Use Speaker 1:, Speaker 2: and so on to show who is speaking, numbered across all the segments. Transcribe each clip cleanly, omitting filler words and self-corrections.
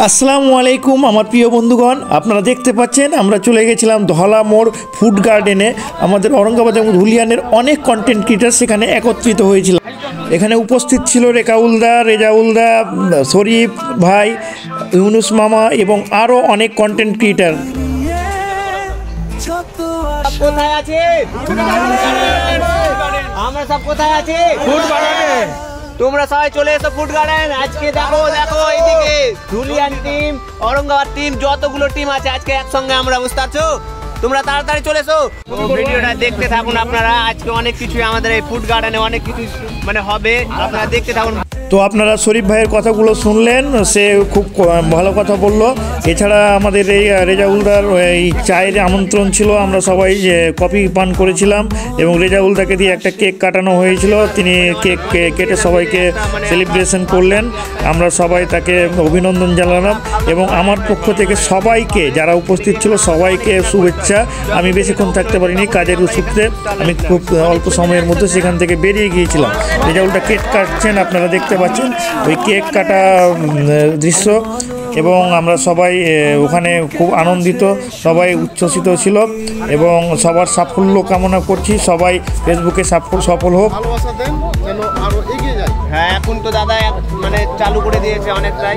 Speaker 1: আসসালামু আলাইকুম আমার প্রিয় বন্ধুগণ, আপনারা দেখতে পাচ্ছেন আমরা চলে গেছিলাম ধলা মোড় ফুড গার্ডেনে। আমাদের অরঙ্গাবাদ এবং ধুলিয়ানের অনেক কন্টেন্ট ক্রিয়েটার সেখানে একত্রিত হয়েছিল। এখানে উপস্থিত ছিল রেকাউলদা, রেজাউলদা, শরীফ ভাই, ইউনুস মামা এবং আরও অনেক কন্টেন্ট ক্রিয়েটার।
Speaker 2: কোথায় আছে আমরা সব কোথায় আছি? ফুড গার্ডেনে। তোমরা সবাই চলে এসো ফুড গার্ডেন। আজকে দেখো এইদিকে ধুলিয়ান টিম, অরঙ্গাবাদ টিম, যতগুলো টিম আছে আজকে একসঙ্গে আমরা, বুঝতে পারছো? তোমরা তাড়াতাড়ি চলে এসো। ভিডিওটা দেখতে থাকুন আপনারা। আজকে অনেক কিছু আমাদের এই ফুড গার্ডেনে অনেক কিছু হবে, আপনারা দেখতে থাকুন।
Speaker 1: তো আপনারা শরীফ ভাইয়ের কথাগুলো শুনলেন, সে খুব ভালো কথা বলল। এছাড়া আমাদের এই রেজাউলদার এই চায়ের আমন্ত্রণ ছিল, আমরা সবাই কফি পান করেছিলাম এবং রেজাউলদাকে দিয়ে একটা কেক কাটানো হয়েছিল। তিনি কেক কেটে সবাইকে সেলিব্রেশন করলেন। আমরা সবাই তাকে অভিনন্দন জানালাম এবং আমার পক্ষ থেকে সবাইকে, যারা উপস্থিত ছিল সবাইকে শুভেচ্ছা। আমি বেশিক্ষণ থাকতে পারিনি, কাজের সূত্রে আমি খুব অল্প সময়ের মধ্যে সেখান থেকে বেরিয়ে গিয়েছিলাম। রেজাউলদা কেক কাটছেন, আপনারা দেখতে পাচ্ছেন ওই কেক কাটা দৃশ্য এবং আমরা সবাই ওখানে খুব আনন্দিত, সবাই উচ্ছ্বসিত ছিল এবং সবার সাফল্য কামনা করছি। সবাই ফেসবুকে সফল হোক।
Speaker 2: হ্যাঁ, এখন তো দাদা মানে চালু করে দিয়েছে অনেকটাই।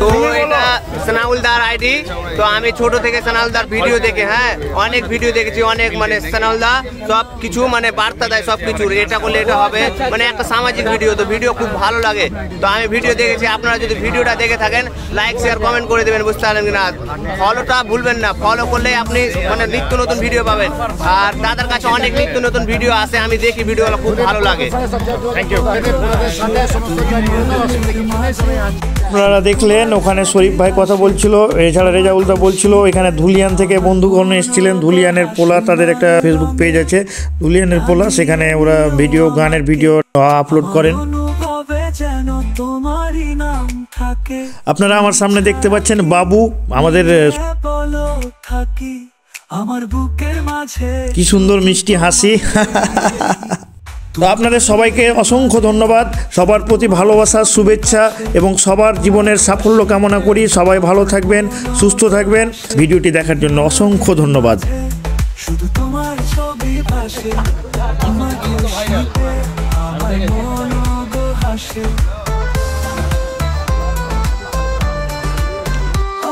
Speaker 2: তো এটা সানাউলদার আইডি। তো আমি ছোট থেকে সানাউলদার ভিডিও দেখে, হ্যাঁ অনেক ভিডিও দেখেছি, অনেক মানে সানাউলদা সব কিছু মানে বার্তা দেয় সব কিছুর, এটা করলে এটা হবে, মানে একটা সামাজিক ভিডিও। তো ভিডিও খুব ভালো লাগে, তো আমি ভিডিও দেখেছি। আপনারা যদি ভিডিওটা দেখে থাকেন লাইক শেয়ার কমেন্ট করে দেবেন, বুঝতে পারলেন কিনা? ফলোটা ভুলবেন না, ফলো করলে আপনি মানে নিত্য নতুন ভিডিও পাবেন। আর দাদার কাছে অনেক নিত্য নতুন ভিডিও আছে, আমি দেখি ভিডিওগুলো খুব ভালো লাগে। Thank you.
Speaker 1: আপনারা দেখলেন ওখানে শরীফ ভাই কথা বলছিল, এছাড়া রেজাউলদা বলছিল। এখানে ধুলিয়ান থেকে বন্ধুগণ এসেছিলেন, ধুলিয়ানের পোলা, তাদের একটা ফেসবুক পেজ আছে ধুলিয়ানের পোলা, সেখানে ওরা ভিডিও, গানের ভিডিও আপলোড করেন। আপনারা আমার সামনে দেখতে পাচ্ছেন বাবু, আমাদের কি সুন্দর মিষ্টি হাসি। তো আপনাদের সবাইকে অসংখ্য ধন্যবাদ, সবার প্রতি ভালোবাসা, শুভেচ্ছা এবং সবার জীবনের সাফল্য কামনা করি। সবাই ভালো থাকবেন, সুস্থ থাকবেন। ভিডিওটি দেখার জন্য অসংখ্য ধন্যবাদ। শুধু তোমার ছবি ভাসে, আমার মন হাসে।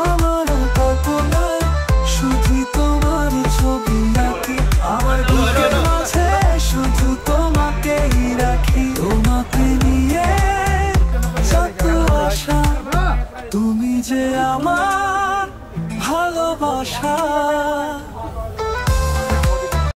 Speaker 1: আমার কল্পনা শুধু তোমার ছবি নাকি, আমার বুকের মাঝে শুধু তোমাকেই রাখি। তোমাকে নিয়ে যত আশা, তুমি যে আমার ভালোবাসা।